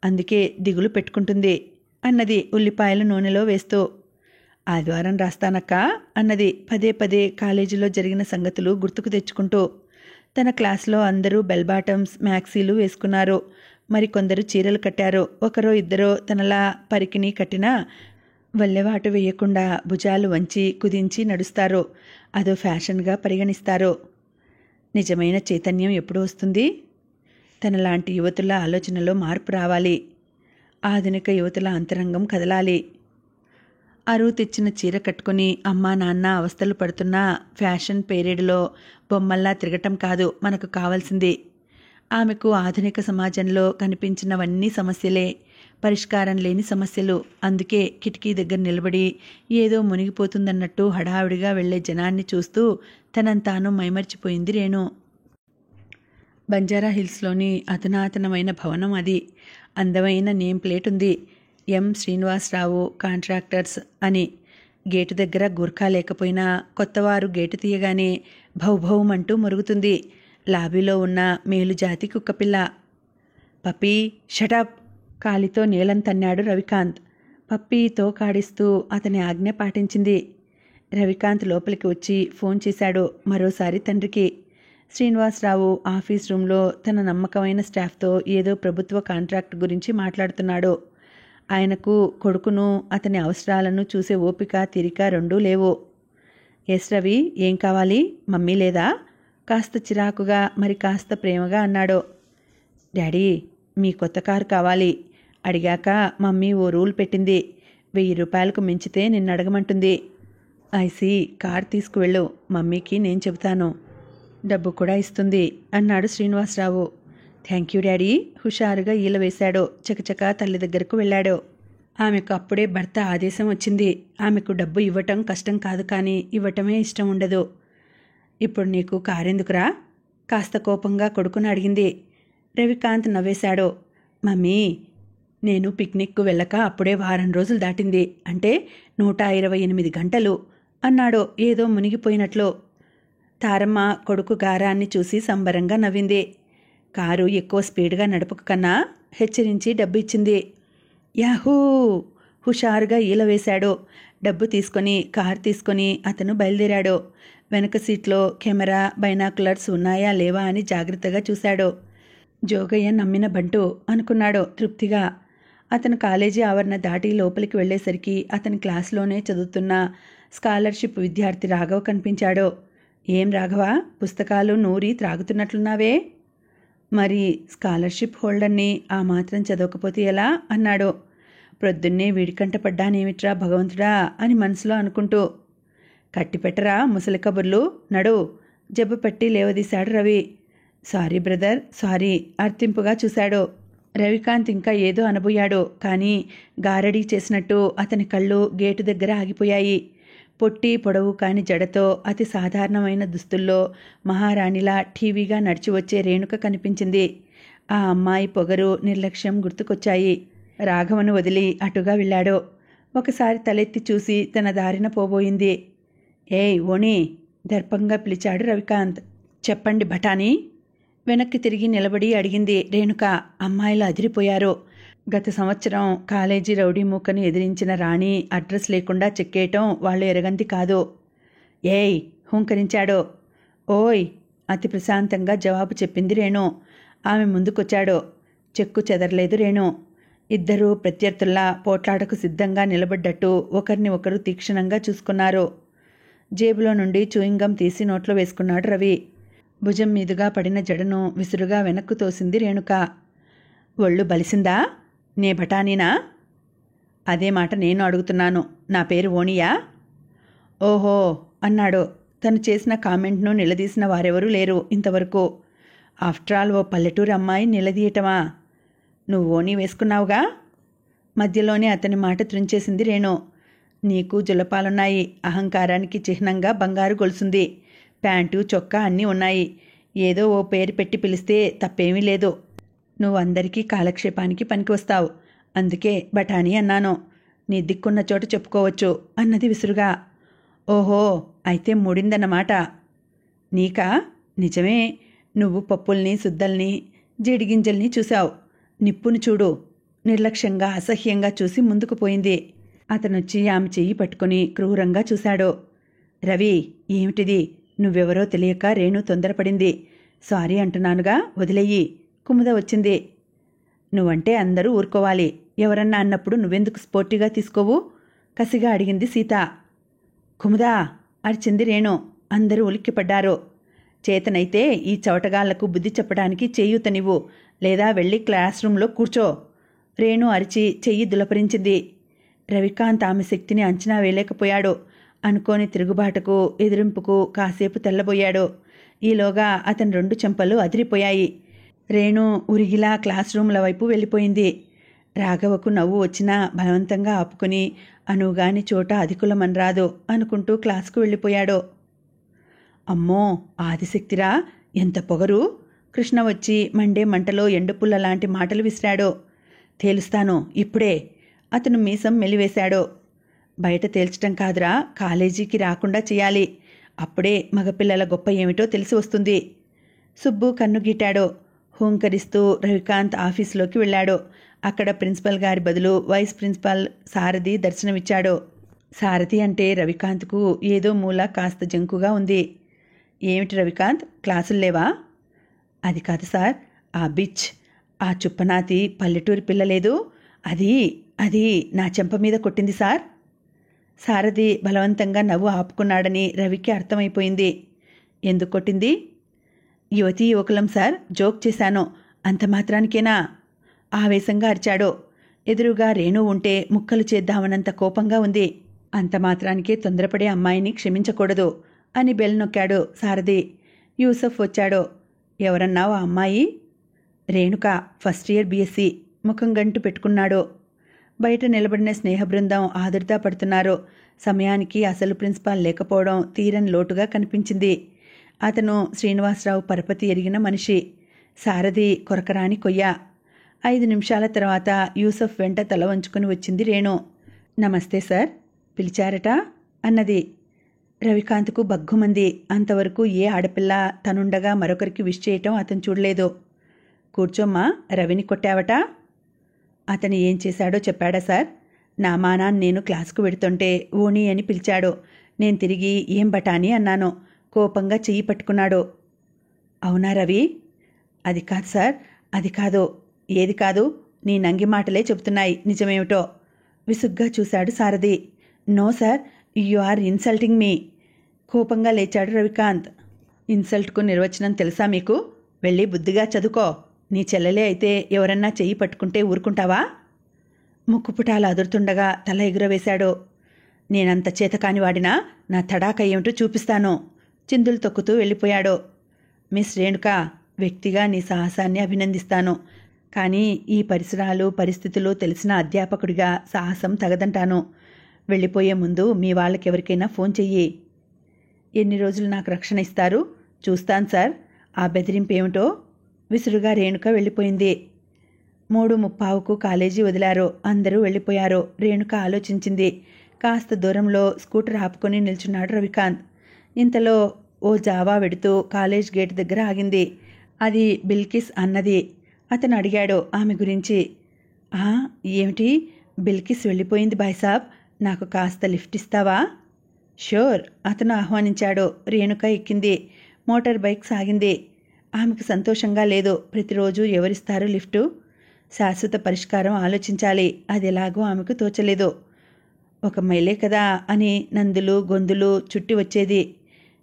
అందుకే దిగులు పెట్టుకుంటుంది అన్నది ఉల్లిపాయలు నూనెలో వేస్తూ. ఆదివారం రాస్తానక్క అన్నది పదే పదే కాలేజీలో జరిగిన సంగతులు గుర్తుకు తెచ్చుకుంటూ. తన క్లాస్లో అందరూ బెల్ బాటమ్స్, మ్యాక్సీలు వేసుకున్నారు. మరికొందరు చీరలు కట్టారు. ఒకరో ఇద్దరో తనలా పరికిని కట్టినా వల్లెవాటు వేయకుండా భుజాలు వంచి కుదించి నడుస్తారు. అదో ఫ్యాషన్గా పరిగణిస్తారు. నిజమైన చైతన్యం ఎప్పుడు వస్తుంది? తనలాంటి యువతుల ఆలోచనలో మార్పు రావాలి. ఆధునిక యువతుల అంతరంగం కదలాలి. అరువు తెచ్చిన చీర కట్టుకుని అమ్మా నాన్న అవస్థలు పడుతున్న ఫ్యాషన్ పీరియడ్లో బొమ్మల్లా తిరగటం కాదు మనకు కావాల్సింది. ఆమెకు ఆధునిక సమాజంలో కనిపించినవన్నీ సమస్యలే, పరిష్కారం లేని సమస్యలు. అందుకే కిటికీ దగ్గర నిలబడి ఏదో మునిగిపోతుందన్నట్టు హడావిడిగా వెళ్లే జనాన్ని చూస్తూ తనంతాను మైమర్చిపోయింది రేణు. బంజారా హిల్స్లోని అధునాతనమైన భవనం అది. అందమైన నేమ్ ప్లేట్ ఉంది, ఎం శ్రీనివాసరావు కాంట్రాక్టర్స్ అని. గేటు దగ్గర గుర్ఖా లేకపోయినా కొత్తవారు గేటు తీయగానే భౌభౌమంటూ మరుగుతుంది. లాబీలో ఉన్న మేలుజాతి కుక్కపిల్ల. Puppy, shut up! కాలితో నీలం తన్నాడు రవికాంత్. పప్పీ తోకాడిస్తూ అతని ఆజ్ఞ పాటించింది. రవికాంత్ లోపలికి వచ్చి ఫోన్ చేశాడు మరోసారి తండ్రికి. శ్రీనివాసరావు ఆఫీస్ రూంలో తన నమ్మకమైన స్టాఫ్తో ఏదో ప్రభుత్వ కాంట్రాక్ట్ గురించి మాట్లాడుతున్నాడు. ఆయనకు కొడుకును, అతని అవసరాలను చూసే ఓపిక, తీరిక రెండూ లేవు. ఎస్ రవి, ఏం కావాలి? మమ్మీ లేదా? కాస్త చిరాకుగా, మరి కాస్త ప్రేమగా అన్నాడు. డాడీ, మీ కొత్త కారు కావాలి. అడిగాక మమ్మీ ఓ రూల్ పెట్టింది. 1000 రూపాయలకు మించితే నిన్ను అడగమంటుంది. ఐసి, కారు తీసుకువెళ్ళు, మమ్మీకి నేను చెబుతాను. డబ్బు కూడా ఇస్తుంది అన్నాడు శ్రీనివాసరావు. Thank you daddy. హుషారుగా ఈల వేశాడు. చకచక తల్లి దగ్గరకు వెళ్ళాడు. ఆమెకు అప్పుడే భర్త ఆదేశం వచ్చింది. ఆమెకు డబ్బు ఇవ్వటం కష్టం కాదు, కానీ ఇవ్వటమే ఇష్టం ఉండదు. ఇప్పుడు నీకు కారెందుకురా? కాస్త కోపంగా కొడుకుని అడిగింది. రవికాంత్ నవ్వేశాడు. మమ్మీ, నేను పిక్నిక్కు వెళ్ళక అప్పుడే వారం రోజులు దాటింది, అంటే 128 గంటలు అన్నాడు ఏదో మునిగిపోయినట్లు. తారమ్మ కొడుకు గారాన్ని చూసి సంబరంగా నవ్వింది. కారు ఎక్కువ స్పీడ్గా నడుపుకు కన్నా హెచ్చరించి డబ్బు ఇచ్చింది. యాహూ! హుషారుగా ఈల వేశాడు. డబ్బు తీసుకొని కారు తీసుకొని అతను బయలుదేరాడు. వెనక సీట్లో కెమెరా, బైనాకులర్స్ ఉన్నాయా లేవా అని జాగ్రత్తగా చూశాడు. జోగయ్య నమ్మిన బంటు అనుకున్నాడు తృప్తిగా. అతను కాలేజీ ఆవరణ దాటి లోపలికి వెళ్లేసరికి అతని క్లాసులోనే చదువుతున్న స్కాలర్షిప్ విద్యార్థి రాఘవ్ కనిపించాడు. ఏం రాఘవ, పుస్తకాలు నూరి త్రాగుతున్నట్లున్నావే? మరి స్కాలర్షిప్ హోల్డర్ని ఆ మాత్రం చదవకపోతే ఎలా అన్నాడు. ప్రొద్దున్నే వీడికంట పడ్డానేమిట్రా భగవంతుడా అని మనసులో అనుకుంటూ. కట్టిపెట్టరా ముసలి కబుర్లు, నడు జబ్బు పట్టి లేవదీశాడు రవి. సారీ బ్రదర్, సారీ అర్థింపుగా చూశాడు. రవికాంత్ ఇంకా ఏదో అనబోయాడు, కానీ గారడీ చేసినట్టు అతని కళ్ళు గేటు దగ్గర ఆగిపోయాయి. పొట్టి పొడవు కాని జడతో అతి సాధారణమైన దుస్తుల్లో మహారాణిలా టీవీగా నడిచి వచ్చే రేణుక కనిపించింది. ఆ అమ్మాయి పొగరు, నిర్లక్ష్యం గుర్తుకొచ్చాయి. రాఘవను వదిలి అటుగా వెళ్ళాడు. ఒకసారి తలెత్తి చూసి తన దారిన పోబోయింది. ఏయ్ ఓణి, దర్పంగా పిలిచాడు రవికాంత్. చెప్పండి బఠానీ, వెనక్కి తిరిగి నిలబడి అడిగింది రేణుక. అమ్మాయిలు అదిరిపోయారు. గత సంవత్సరం కాలేజీ రౌడీ మూకను ఎదిరించిన రాణి అడ్రస్ లేకుండా చెక్కేయటం వాళ్ళు ఎరగంది కాదు. ఏయ్ హుంకరించాడు. ఓయ్ అతి ప్రశాంతంగా జవాబు చెప్పింది రేణు. ఆమె ముందుకొచ్చాడు. చెక్కు చెదరలేదు రేణు. ఇద్దరూ ప్రత్యర్థుల్లా పోట్లాటకు సిద్ధంగా నిలబడ్డట్టు ఒకరిని ఒకరు తీక్షణంగా చూసుకున్నారు. జేబులో నుండి చూయింగం తీసి నోట్లో వేసుకున్నాడు రవి. భుజం మీదుగా పడిన జడను విసురుగా వెనక్కు తోసింది రేణుక. ఒళ్ళు బలిసిందా? నే బఠానీనా? అదే మాట నేను అడుగుతున్నాను. నా పేరు ఓణియా? ఓహో అన్నాడు. తను చేసిన కామెంట్ను నిలదీసిన వారెవరూ లేరు ఇంతవరకు. ఆఫ్టర్ ఆల్ ఓ పల్లెటూరు అమ్మాయి నిలదీయటమా? నువ్వు ఓణి వేసుకున్నావుగా? మధ్యలోనే అతని మాట త్రుంచేసింది రేణు. నీకు జులపాలున్నాయి. అహంకారానికి చిహ్నంగా బంగారు గొలుసుంది. ప్యాంటు చొక్కా అన్నీ ఉన్నాయి. ఏదో ఓ పేరు పెట్టి పిలిస్తే తప్పేమీ లేదు. నువ్వు అందరికీ కాలక్షేపానికి పనికి వస్తావు. అందుకే బఠానీ అన్నాను. నీ దిక్కున్న చోట చెప్పుకోవచ్చు అన్నది విసురుగా. ఓహో, అయితే మూడిందన్నమాట. నీకా? నిజమే. నువ్వు పప్పుల్ని, సుద్దల్ని, జీడిగింజల్ని చూశావు. నిప్పును చూడు. నిర్లక్ష్యంగా అసహ్యంగా చూసి ముందుకు పోయింది. అతనొచ్చి ఆమె చెయ్యి పట్టుకుని క్రూరంగా చూశాడు. రవి, ఏమిటిది? నువ్వెవరో తెలియక రేణు తొందరపడింది. సారీ అంటున్నానుగా, వదిలేయి. కుముద వచ్చింది. నువ్వంటే అందరూ ఊరుకోవాలి. ఎవరన్నా అన్నప్పుడు నువ్వెందుకు స్పోర్టిగా తీసుకోవు? కసిగా అడిగింది సీత. కుముదా అరిచింది రేణు. అందరూ ఉలిక్కిపడ్డారు. చేతనైతే ఈ చవటగాళ్లకు బుద్ధి చెప్పడానికి చేయూతనివ్వు, లేదా వెళ్ళి క్లాస్ రూంలో కూర్చో. రేణు అరిచి చెయ్యి దులపరించింది. రవికాంత్ ఆమె శక్తిని అంచనా వేయలేకపోయాడు. అనుకోని తిరుగుబాటుకు, ఎదిరింపుకు కాసేపు తెల్లబోయాడు. ఈలోగా అతని రెండు చెంపలు అదిరిపోయాయి. రేణు ఉరిగిలా క్లాస్ రూమ్ల వైపు వెళ్ళిపోయింది. రాఘవకు నవ్వు వచ్చినా బలవంతంగా ఆపుకుని అనుగాని చోట అధికులమనరాదు అనుకుంటూ క్లాసుకు వెళ్ళిపోయాడు. అమ్మో, ఆదిశక్తిరా, ఎంత పొగరు! కృష్ణ వచ్చి మండే మంటలో ఎండుపుల్ల లాంటి మాటలు విసిరాడు. తేలుస్తాను ఇప్పుడే. అతను మీసం మెలివేశాడు. బయట తేల్చటం కాదురా, కాలేజీకి రాకుండా చేయాలి. అప్పుడే మగపిల్లల గొప్ప ఏమిటో తెలిసి వస్తుంది. సుబ్బు కన్ను గీటాడు. హూంకరిస్తూ రవికాంత్ ఆఫీసులోకి వెళ్ళాడు. అక్కడ ప్రిన్సిపల్ గారి బదులు వైస్ ప్రిన్సిపల్ సారథి దర్శనమిచ్చాడు. సారథి అంటే రవికాంత్కు ఏదో మూల కాస్త జంకుగా ఉంది. ఏమిటి రవికాంత్, క్లాసులు లేవా? అది కాదు సార్, ఆ బిచ్, ఆ చుప్పనాతి పల్లెటూరి పిల్లలేదు, అది నా చెంప మీద కొట్టింది సార్. సారథి బలవంతంగా నవ్వు ఆపుకున్నాడని రవికి అర్థమైపోయింది. ఎందుకు కొట్టింది? యువతీ యువకులం సార్, జోక్ చేశాను. అంత మాత్రానికేనా? ఆవేశంగా అరిచాడు. ఎదురుగా రేణు ఉంటే ముక్కలు చేద్దామనంత కోపంగా ఉంది. అంత మాత్రానికే తొందరపడే అమ్మాయిని క్షమించకూడదు అని బెల్ నొక్కాడు సారథి. యూసఫ్ వచ్చాడు. ఎవరన్నావు ఆ అమ్మాయి? Renuka, first year BSc. ముఖం గంటు పెట్టుకున్నాడు. బయట నిలబడిన స్నేహ బృందం ఆదుర్దా పడుతున్నారు. సమయానికి అసలు ప్రిన్సిపాల్ లేకపోవడం తీరని లోటుగా కనిపించింది. అతను శ్రీనివాసరావు పరపతి ఎరిగిన మనిషి. సారథి కొరకరాని కొయ్య. 5 నిమిషాల తర్వాత యూసఫ్ వెంట తల వంచుకుని వచ్చింది రేణు. నమస్తే సార్, పిలిచారట అన్నది. రవికాంత్కు బగ్గుమంది. అంతవరకు ఏ ఆడపిల్ల తనుండగా మరొకరికి విష్ చేయటం అతను చూడలేదు. కూర్చోమ్మా, రవిని కొట్టావట? అతను ఏం చేశాడో చెప్పాడా సార్? నా మానాన్ని నేను క్లాసుకు వెడుతుంటే ఓణి అని పిలిచాడు. నేను తిరిగి ఏం బఠానీ అన్నాను. కోపంగా చెయ్యి పట్టుకున్నాడు. అవునా రవి? అది కాదు సార్, అది కాదు. ఏది కాదు? నీ నంగి మాటలే చెబుతున్నాయి నిజమేమిటో. విసుగ్గా చూశాడు Sarathi. No sir, you are insulting me. కోపంగా లేచాడు రవికాంత్. ఇన్సల్ట్కు నిర్వచనం తెలుసా మీకు? వెళ్ళి బుద్ధిగా చదువుకో. నీ చెల్లెలే అయితే ఎవరన్నా చెయ్యి పట్టుకుంటే ఊరుకుంటావా? ముక్కుపుటాలు అదురుతుండగా తల ఎగురవేశాడు. నేనంత చేతకాని వాడినా నా తడాక ఏమిటో చూపిస్తాను. చిందులు తొక్కుతూ వెళ్ళిపోయాడు. మిస్ రేణుక, వ్యక్తిగా నీ సాహసాన్ని అభినందిస్తాను. కానీ ఈ పరిస్థితులు తెలిసిన అధ్యాపకుడిగా సాహసం తగదంటాను. వెళ్ళిపోయే ముందు మీ వాళ్ళకెవరికైనా ఫోన్ చెయ్యి. ఎన్ని రోజులు నాకు రక్షణ ఇస్తారు? చూస్తాను సార్. ఆ బెదిరింపు ఏమిటో? విసురుగా రేణుక వెళ్ళిపోయింది. 3:35కు కాలేజీ వదిలారు. అందరూ వెళ్ళిపోయారు. రేణుక ఆలోచించింది. కాస్త దూరంలో స్కూటర్ ఆపుకొని నిల్చున్నాడు రవికాంత్. ఇంతలో ఓ జావా వెడుతూ కాలేజ్ గేట్ దగ్గర ఆగింది. అది బిల్కిస్ అన్నది. అతను అడిగాడు ఆమె గురించి. ఏమిటి, బిల్కిస్ వెళ్ళిపోయింది బాయ్సాబ్, నాకు కాస్త లిఫ్ట్ ఇస్తావా? షూర్, అతను ఆహ్వానించాడు. రేణుక ఎక్కింది. మోటార్ బైక్ సాగింది. ఆమెకు సంతోషంగా లేదు. ప్రతిరోజు ఎవరిస్తారు లిఫ్టు? శాశ్వత పరిష్కారం ఆలోచించాలి. అది ఎలాగో ఆమెకు తోచలేదు. 1 మైలే కదా అని నందులు గొంతులు చుట్టి వచ్చేది.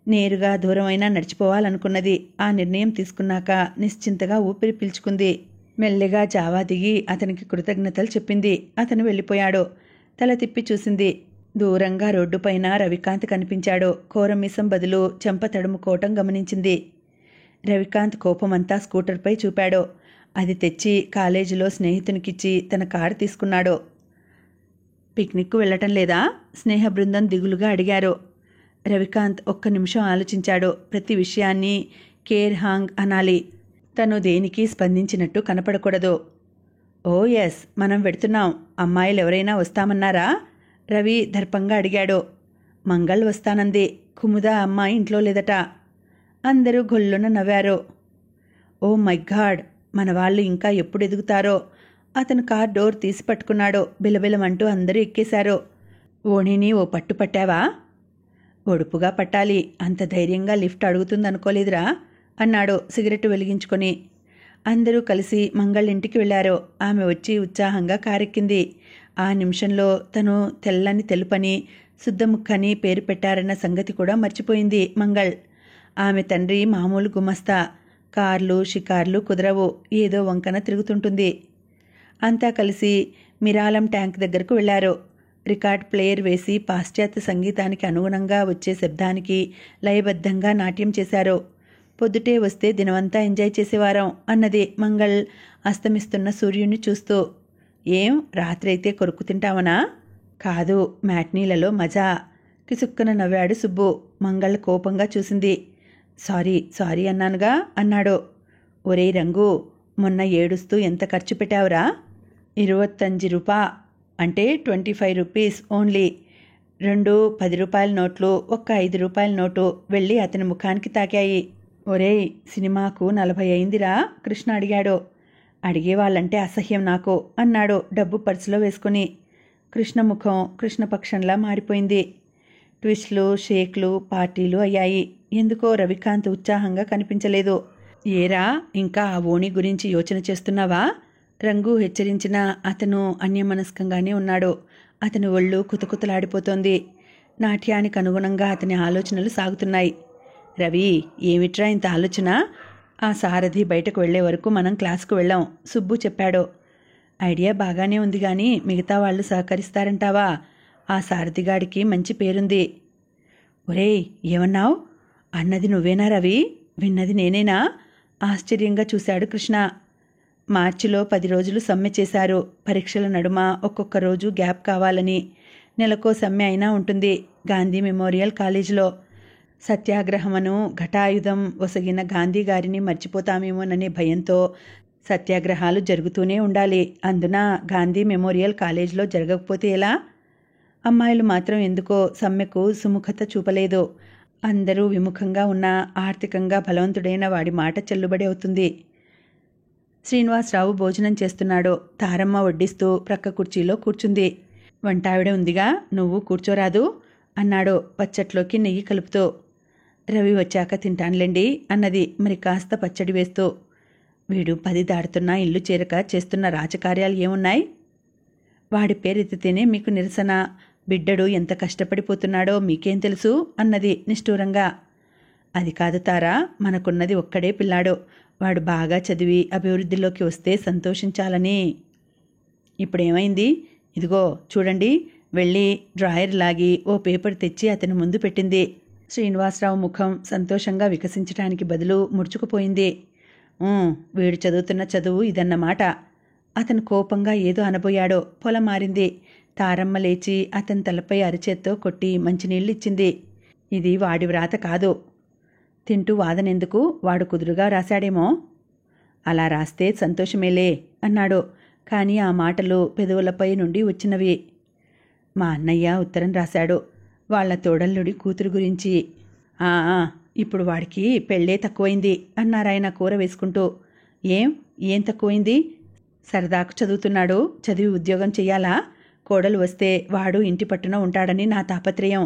నేరుగా దూరమైనా నడిచిపోవాలనుకున్నది. ఆ నిర్ణయం తీసుకున్నాక నిశ్చింతగా ఊపిరి పీల్చుకుంది. మెల్లిగా జావా దిగి అతనికి కృతజ్ఞతలు చెప్పింది. అతను వెళ్ళిపోయాడు. తల తిప్పి చూసింది. దూరంగా రోడ్డుపైన రవికాంత్ కనిపించాడు. కోరమీసం బదులు చెంప తడుముకోవటం గమనించింది. రవికాంత్ కోపమంతా స్కూటర్పై చూపాడు. అది తెచ్చి కాలేజీలో స్నేహితునికిచ్చి తన కారు తీసుకున్నాడు. పిక్నిక్కు వెళ్ళటం లేదా? స్నేహ బృందం దిగులుగా అడిగారు. రవికాంత్ 1 నిమిషం ఆలోచించాడు. ప్రతి విషయాన్ని కేర్ హాంగ్ అనాలి. తను దేనికి స్పందించినట్టు కనపడకూడదు. ఓ ఎస్, మనం వెడుతున్నాం. అమ్మాయిలు ఎవరైనా వస్తామన్నారా? రవి దర్పంగా అడిగాడు. మంగళ్ వస్తానంది. కుముదా అమ్మాయి ఇంట్లో లేదట. అందరూ గొల్లున నవ్వారు. ఓ మై గాడ్, మన వాళ్ళు ఇంకా ఎప్పుడు ఎదుగుతారో. అతను కార్ డోర్ తీసి పట్టుకున్నాడు. బిలబిలమంటూ అందరూ ఎక్కేశారు. ఓణిని ఓ పట్టు పట్టావా? ఒడుపుగా పట్టాలి. అంత ధైర్యంగా లిఫ్ట్ అడుగుతుందనుకోలేదురా అన్నాడు సిగరెట్ వెలిగించుకొని. అందరూ కలిసి మంగళ్ళింటికి వెళ్లారు. ఆమె వచ్చి ఉత్సాహంగా కారెక్కింది. ఆ నిమిషంలో తను తెల్లని తెలుపని శుద్ధముక్కని పేరు పెట్టారన్న సంగతి కూడా మర్చిపోయింది మంగళ్. ఆమె తండ్రి మామూలు గుమస్తా. కార్లు షికార్లు కుదరవు. ఏదో వంకన తిరుగుతుంటుంది. అంతా కలిసి మిరాలం ట్యాంక్ దగ్గరకు వెళ్లారు. రికార్డ్ ప్లేయర్ వేసి పాశ్చాత్య సంగీతానికి అనుగుణంగా వచ్చే శబ్దానికి లయబద్ధంగా నాట్యం చేశారు. పొద్దుటే వస్తే దినమంతా ఎంజాయ్ చేసేవారం అన్నది మంగళ్ అస్తమిస్తున్న సూర్యుని చూస్తూ. ఏం, రాత్రైతే కొరుకు తింటావనా? కాదు, మ్యాట్నీలలో మజా. కిసుక్కన నవ్వాడు సుబ్బు. మంగళ్ కోపంగా చూసింది. సారీ అన్నానుగా అన్నాడు. ఒరే రంగు, మొన్న ఏడుస్తూ ఎంత ఖర్చు పెట్టావురా? 25 రూపా, అంటే 25 రూపీస్ ఓన్లీ. 2 10 రూపాయల నోట్లు, 1 5 రూపాయల నోటు వెళ్ళి అతని ముఖానికి తాకాయి. ఒరేయ్, సినిమాకు 40 అయిందిరా? కృష్ణ అడిగాడు. అడిగేవాళ్ళంటే అసహ్యం నాకు అన్నాడు డబ్బు పర్సులో వేసుకుని. కృష్ణ ముఖం కృష్ణపక్షంలా మారిపోయింది. ట్విస్ట్లు, షేక్లు, పార్టీలు అయ్యాయి. ఎందుకో రవికాంత్ ఉత్సాహంగా కనిపించలేదు. ఏరా, ఇంకా ఆ ఓణి గురించి యోచన చేస్తున్నావా? రంగు హెచ్చరించిన అతను అన్యమనస్కంగానే ఉన్నాడు. అతని ఒళ్ళు కుతకుతలాడిపోతోంది. నాట్యానికి అనుగుణంగా అతని ఆలోచనలు సాగుతున్నాయి. రవి, ఏమిట్రా ఇంత ఆలోచన? ఆ సారథి బయటకు వెళ్లే వరకు మనం క్లాసుకు వెళ్ళాం, సుబ్బు చెప్పాడు. ఐడియా బాగానే ఉంది గాని మిగతా వాళ్ళు సహకరిస్తారంటావా? ఆ సారథిగాడికి మంచి పేరుంది. ఒరేయ్, ఏమన్నావు? అన్నది నువ్వేనా రవి? విన్నది నేనేనా? ఆశ్చర్యంగా చూశాడు కృష్ణ. మార్చిలో 10 రోజులు సమ్మె చేశారు. పరీక్షల నడుమ ఒక్కొక్క రోజు గ్యాప్ కావాలని. నెలకో సమ్మె అయినా ఉంటుంది. గాంధీ మెమోరియల్ కాలేజీలో. సత్యాగ్రహమను ఘటాయుధం ఒసగిన గాంధీ గారిని మర్చిపోతామేమోననే భయంతో సత్యాగ్రహాలు జరుగుతూనే ఉండాలి. అందున గాంధీ మెమోరియల్ కాలేజీలో జరగకపోతే ఎలా? అమ్మాయిలు మాత్రం ఎందుకో సమ్మెకు సుముఖత చూపలేదు. అందరూ విముఖంగా ఉన్న ఆర్థికంగా బలవంతుడైన వాడి మాట చెల్లుబడి అవుతుంది. శ్రీనివాసరావు భోజనం చేస్తున్నాడు. తారమ్మ వడ్డిస్తూ ప్రక్క కుర్చీలో కూర్చుంది. వంటావిడ ఉందిగా, నువ్వు కూర్చోరాదు అన్నాడు పచ్చట్లోకి నెయ్యి కలుపుతూ. రవి వచ్చాక తింటానులేండి అన్నది మరి కాస్త పచ్చడి వేస్తూ. వీడు 10 దాడుతున్నా ఇల్లు చేరక చేస్తున్న రాజకార్యాలు ఏమున్నాయి? వాడి పేరెత్తితేనే మీకు నిరసన. బిడ్డడు ఎంత కష్టపడిపోతున్నాడో మీకేం తెలుసు అన్నది నిష్ఠూరంగా. అది కాదు తారా, మనకున్నది ఒక్కడే పిల్లాడు. వాడు బాగా చదివి అభివృద్ధిలోకి వస్తే సంతోషించాలని. ఇప్పుడేమైంది? ఇదిగో చూడండి. వెళ్ళి డ్రాయర్ లాగి ఓ పేపర్ తెచ్చి అతని ముందు పెట్టింది. శ్రీనివాసరావు ముఖం సంతోషంగా వికసించడానికి బదులు ముడుచుకుపోయింది. వీడు చదువుతున్న చదువు ఇదన్నమాట. అతను కోపంగా ఏదో అనబోయాడో పొలం మారింది. తారమ్మ లేచి అతని తలపై అరిచేత్తో కొట్టి మంచినీళ్ళిచ్చింది. ఇది వాడి వ్రాత కాదు. తింటూ వాదనెందుకు? వాడు కుదురుగా రాశాడేమో. అలా రాస్తే సంతోషమేలే అన్నాడు. కానీ ఆ మాటలు పెదవులపై నుండి వచ్చినవి. మా అన్నయ్య ఉత్తరం రాశాడు, వాళ్ల తోడల్లుడి కూతురు గురించి. ఇప్పుడు వాడికి పెళ్ళే తక్కువైంది అన్నారాయన కూర వేసుకుంటూ. ఏం తక్కువైంది? సరదాకు చదువుతున్నాడు. చదివి ఉద్యోగం చెయ్యాలా? కోడలు వస్తే వాడు ఇంటి పట్టున ఉంటాడని నా తాపత్రయం.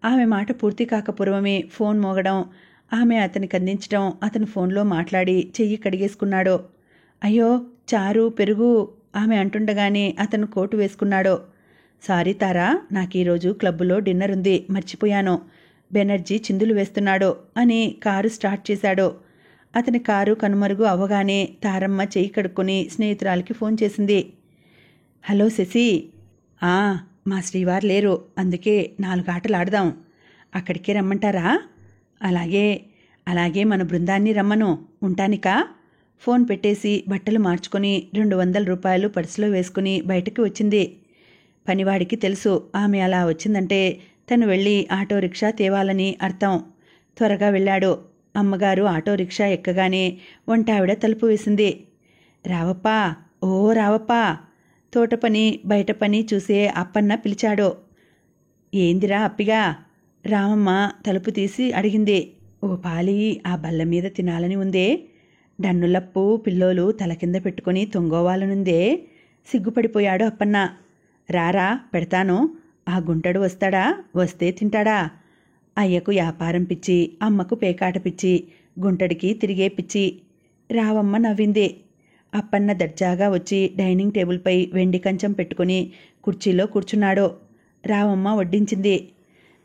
ఆమె మాట పూర్తి కాకపూర్వమే ఫోన్ మోగడం, ఆమె అతనికి అందించడం, అతను ఫోన్లో మాట్లాడి చెయ్యి కడిగేసుకున్నాడు. అయ్యో చారు పెరుగు ఆమె అంటుండగానే అతను కోటు వేసుకున్నాడు. సారీ తారా, నాకీరోజు క్లబ్బులో డిన్నర్ ఉంది, మర్చిపోయాను. బెనర్జీ చిందులు వేస్తున్నాడు అని కారు స్టార్ట్ చేశాడు. అతని కారు కనుమరుగు అవ్వగానే తారమ్మ చెయ్యి కడుక్కొని స్నేహితురాలికి ఫోన్ చేసింది. హలో శశి. మా శ్రీవారు లేరు, అందుకే 4 ఆటలు ఆడదాం. అక్కడికే రమ్మంటారా? అలాగే మన బృందాన్ని రమ్మను. ఉంటానికా? ఫోన్ పెట్టేసి బట్టలు మార్చుకొని 200 రూపాయలు పర్సులో వేసుకుని బయటకు వచ్చింది. పనివాడికి తెలుసు ఆమె అలా వచ్చిందంటే తను వెళ్ళి ఆటో రిక్షా తేవాలని అర్థం. త్వరగా వెళ్ళాడు. అమ్మగారు ఆటో రిక్షా ఎక్కగానే వంటావిడ తలుపు వేసింది. రావప్పా, రావప్పా. తోట పని బయట పని చూసే అప్పన్న పిలిచాడు. ఏందిరా అప్పిగా? రామమ్మ తలుపు తీసి అడిగింది. ఓ పాలి ఆ బల్ల మీద తినాలని ఉందే. డన్నులప్పు పిల్లోలు తల కింద పెట్టుకుని తొంగోవాలనుందే. సిగ్గుపడిపోయాడు అప్పన్న. రారా పెడతాను. ఆ గుంటడు వస్తాడా? వస్తే తింటాడా? అయ్యకు వ్యాపారం పిచ్చి, అమ్మకు పేకాట పిచ్చి, గుంటడికి తిరిగే పిచ్చి. రావమ్మ నవ్వింది. అప్పన్న దర్జాగా వచ్చి డైనింగ్ టేబుల్పై వెండి కంచం పెట్టుకుని కుర్చీలో కూర్చున్నాడు. రావమ్మ వడ్డించింది.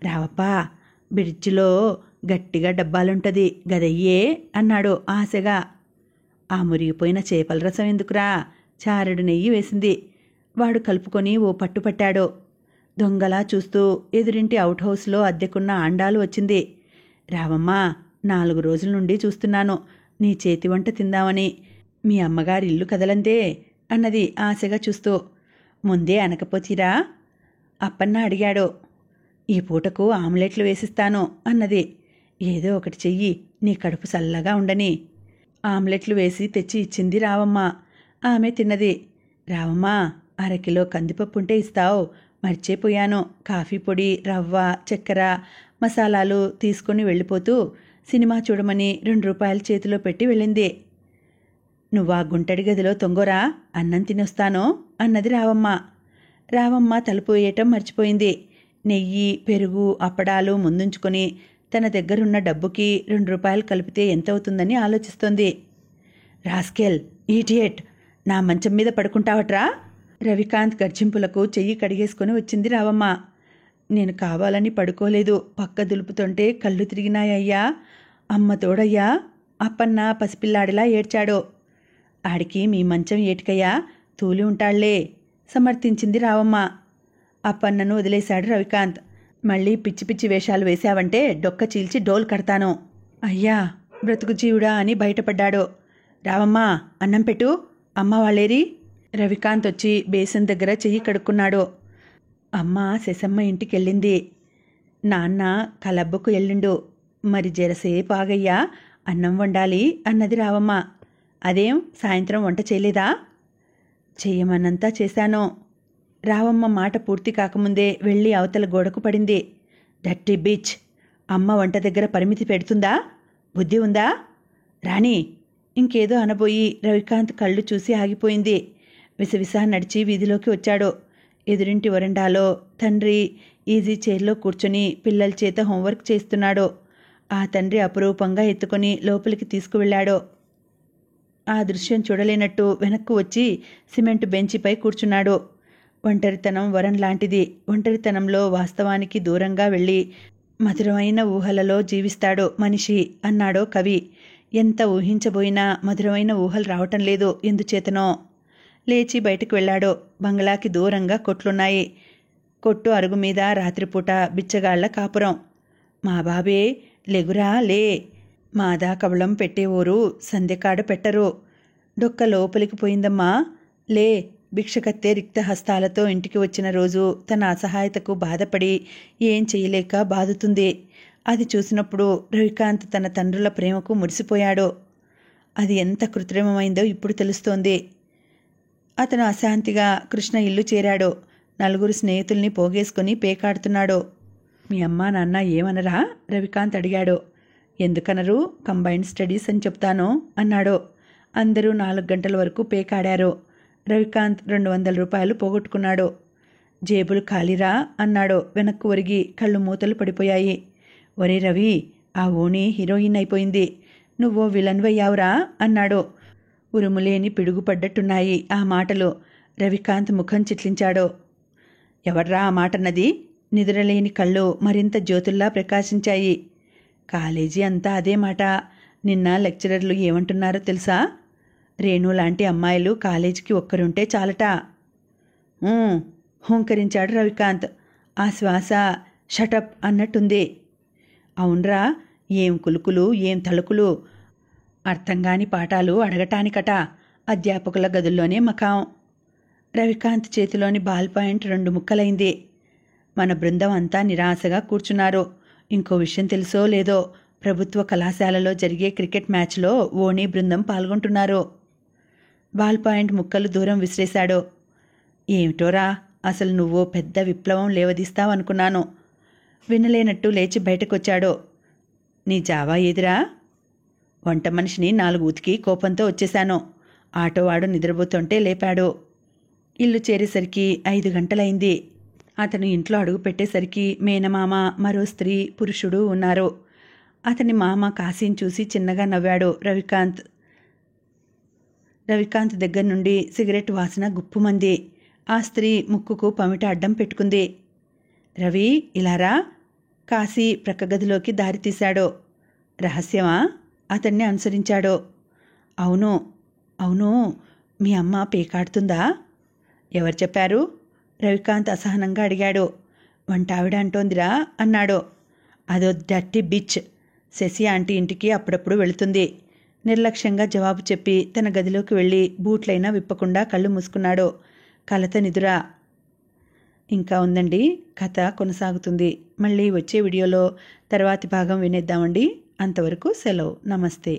రావప్పా, బ్రిడ్జిలో గట్టిగా డబ్బాలుంటది గదయ్యే అన్నాడు ఆశగా. ఆ మురిగిపోయిన చేపల రసం ఎందుకురా? చారెడు నెయ్యి వేసింది. వాడు కలుపుకొని ఓ పట్టుపట్టాడు. దొంగలా చూస్తూ ఎదురింటి అవుట్ హౌస్లో అద్దెకున్న ఆండాలు వచ్చింది. రావమ్మ, 4 రోజుల నుండి చూస్తున్నాను నీ చేతి వంట తిందామని. మీ అమ్మగారి ఇల్లు కదలందే అన్నది ఆశగా చూస్తూ. ముందే అనకపోతీరా? అప్పన్న అడిగాడు. ఈ పూటకు ఆమ్లెట్లు వేసిస్తాను అన్నది. ఏదో ఒకటి చెయ్యి, నీ కడుపు చల్లగా ఉండని. ఆమ్లెట్లు వేసి తెచ్చి ఇచ్చింది రావమ్మ. ఆమె తిన్నది. రావమ్మ, 1/2 కిలో కందిపప్పుంటే ఇస్తావు? మర్చిపోయాను. కాఫీ పొడి, రవ్వ, చక్కెర, మసాలాలు తీసుకుని వెళ్ళిపోతూ సినిమా చూడమని 2 రూపాయలు చేతిలో పెట్టి వెళ్ళింది. నువ్వా గుంటడి గదిలో తొంగోరా, అన్నం తినొస్తాను అన్నది రావమ్మ. రావమ్మ తలుపు వేయటం మర్చిపోయింది. నెయ్యి, పెరుగు, అప్పడాలు ముందుంచుకొని తన దగ్గరున్న డబ్బుకి 2 రూపాయలు కలిపితే ఎంతవుతుందని ఆలోచిస్తోంది. రాస్కెల్, ఈడియట్, నా మంచం మీద పడుకుంటావట్రా? రవికాంత్ గర్జింపులకు చెయ్యి కడిగేసుకుని వచ్చింది రావమ్మ. నేను కావాలని పడుకోలేదు, పక్క దులుపుతుంటే కళ్ళు తిరిగినాయ్యా. అమ్మ తోడయ్యా. అప్పన్న పసిపిల్లాడిలా ఏడ్చాడు. ఆడికి మీ మంచం ఏటికయ్యా, తూలి ఉంటాళ్లే సమర్థించింది రావమ్మ. అప్పన్నను వదిలేశాడు రవికాంత్. మళ్ళీ పిచ్చి పిచ్చి వేషాలు వేశావంటే డొక్క చీల్చి డోల్ కడతాను. అయ్యా బ్రతుకు జీవుడా అని బయటపడ్డాడు. రావమ్మ, అన్నం పెట్టు. అమ్మ వాళ్ళేరి? రవికాంత్ వచ్చి బేసన్ దగ్గర చెయ్యి కడుక్కున్నాడు. అమ్మ శశమ్మ ఇంటికెళ్ళింది. నాన్న కలబ్బకు ఎల్లిండు. మరి జరసేపు ఆగయ్యా, అన్నం వండాలి అన్నది రావమ్మ. అదేం సాయంత్రం వంట చేయలేదా? చెయ్యమన్నంతా చేశాను. రావమ్మ మాట పూర్తి కాకముందే వెళ్ళి అవతల గోడకు పడింది. డట్టి బిచ్, అమ్మ వంట దగ్గర పరిమితి పెడుతుందా? బుద్ధి ఉందా? రాణి ఇంకేదో అనబోయి రవికాంత్ కళ్ళు చూసి ఆగిపోయింది. విసవిసా నడిచి వీధిలోకి వచ్చాడు. ఎదురింటి వరండాలో తండ్రి ఈజీ చైర్లో కూర్చొని పిల్లల చేత హోంవర్క్ చేస్తున్నాడు. ఆ తండ్రి అపురూపంగా ఎత్తుకొని లోపలికి తీసుకువెళ్ళాడు. ఆ దృశ్యం చూడలేనట్టు వెనక్కు వచ్చి సిమెంట్ బెంచిపై కూర్చున్నాడు. ఒంటరితనం వరం లాంటిది. ఒంటరితనంలో వాస్తవానికి దూరంగా వెళ్ళి మధురమైన ఊహలలో జీవిస్తాడు మనిషి అన్నాడో కవి. ఎంత ఊహించబోయినా మధురమైన ఊహలు రావటం లేదు, ఎందుచేతనో. లేచి బయటకు వెళ్ళాడు. బంగ్లాకి దూరంగా కొట్లున్నాయి. కొట్టు అరుగు మీద రాత్రిపూట బిచ్చగాళ్ల కాపురం. మా బాబే, లెగురా లే, మాదా కవళం పెట్టేవోరు సంధ్యకాడ పెట్టరు. డొక్క లోపలికి పోయిందమ్మా, లే. భిక్షకత్తే రిక్త హస్తాలతో ఇంటికి వచ్చిన రోజు తన అసహాయతకు బాధపడి ఏం చేయలేక బాదుతుంది. అది చూసినప్పుడు రవికాంత్ తన తండ్రుల ప్రేమకు మురిసిపోయాడు. అది ఎంత కృత్రిమమైందో ఇప్పుడు తెలుస్తోంది. అతను అశాంతిగా కృష్ణ ఇల్లు చేరాడు. 4 స్నేహితుల్ని పోగేసుకుని పేకాడుతున్నాడు. మీ అమ్మా నాన్న ఏమనరా? రవికాంత్ అడిగాడు. ఎందుకనరు, కంబైన్డ్ స్టడీస్ అని చెప్తాను అన్నాడు. అందరూ 4 గంటల వరకు పేకాడారు. రవికాంత్ 200 రూపాయలు పోగొట్టుకున్నాడు. జేబులు ఖాళీరా అన్నాడు వెనక్కు ఒరిగి. కళ్ళు మూతలు పడిపోయాయి. ఒరే రవి, ఆ ఓణి హీరోయిన్ అయిపోయింది, నువ్వో విలన్వయ్యావురా అన్నాడు. ఉరుములేని పిడుగుపడ్డట్టున్నాయి ఆ మాటలు. రవికాంత్ ముఖం చిట్లించాడు. ఎవర్రా ఆ మాటన్నది? నిద్రలేని కళ్ళు మరింత జ్యోతుల్లా ప్రకాశించాయి. కాలేజీ అంతా అదే మాట. నిన్న లెక్చరర్లు ఏమంటున్నారో తెలుసా? రేణు లాంటి అమ్మాయిలు కాలేజీకి ఒక్కరుంటే చాలట. హూంకరించాడు రవికాంత్. ఆ శ్వాస షటప్ అన్నట్టుంది. అవునరా, ఏం కులుకులు, ఏం తలుకులు. అర్థంగాని పాఠాలు అడగటానికట. అధ్యాపకుల గదుల్లోనే మకాం. రవికాంత్ చేతిలోని బాల్ పాయింట్ 2 ముక్కలైంది. మన బృందం అంతా నిరాశగా కూర్చున్నారు. ఇంకో విషయం తెలుసో లేదో, ప్రభుత్వ కళాశాలలో జరిగే క్రికెట్ మ్యాచ్లో ఓణీ బృందం పాల్గొంటున్నారు. బాల్ పాయింట్ ముక్కలు దూరం విసిరేశాడు. ఏమిటోరా, అసలు నువ్వు పెద్ద విప్లవం లేవదీస్తావనుకున్నాను. వినలేనట్టు లేచి బయటకొచ్చాడు. నీ జావా ఏదిరా? వంట మనిషిని 4 ఉతికి కోపంతో వచ్చేశాను. ఆటోవాడు నిద్రపోతుంటే లేపాడు. ఇల్లు చేరేసరికి 5 గంటలైంది. అతను ఇంట్లో అడుగు పెట్టేసరికి మేనమామ, మరో స్త్రీ, పురుషుడు ఉన్నారు. అతని మామ కాశీని చూసి చిన్నగా నవ్వాడు రవికాంత్. రవికాంత్ దగ్గర నుండి సిగరెట్ వాసన గుప్పుమంది. ఆ స్త్రీ ముక్కుకు పమిట అడ్డం పెట్టుకుంది. రవి, ఇలారా. కాశీ ప్రక్క గదిలోకి దారి తీశాడు. రహస్యమా? అతన్ని అనుసరించాడు. అవును అవును, మీ అమ్మ పేకాడుతుందా? ఎవరు చెప్పారు? రవికాంత్ అసహనంగా అడిగాడు. వంటావిడ అంటోందిరా అన్నాడు. అదో డర్టీ బిచ్. శశి ఆంటీ ఇంటికి అప్పుడప్పుడు వెళుతుంది. నిర్లక్ష్యంగా జవాబు చెప్పి తన గదిలోకి వెళ్ళి బూట్లైనా విప్పకుండా కళ్ళు మూసుకున్నాడు. కలత నిదుర. ఇంకా ఉందండి, కథ కొనసాగుతుంది. మళ్ళీ వచ్చే వీడియోలో తర్వాతి భాగం వినేద్దామండి. అంతవరకు సెలవు. నమస్తే.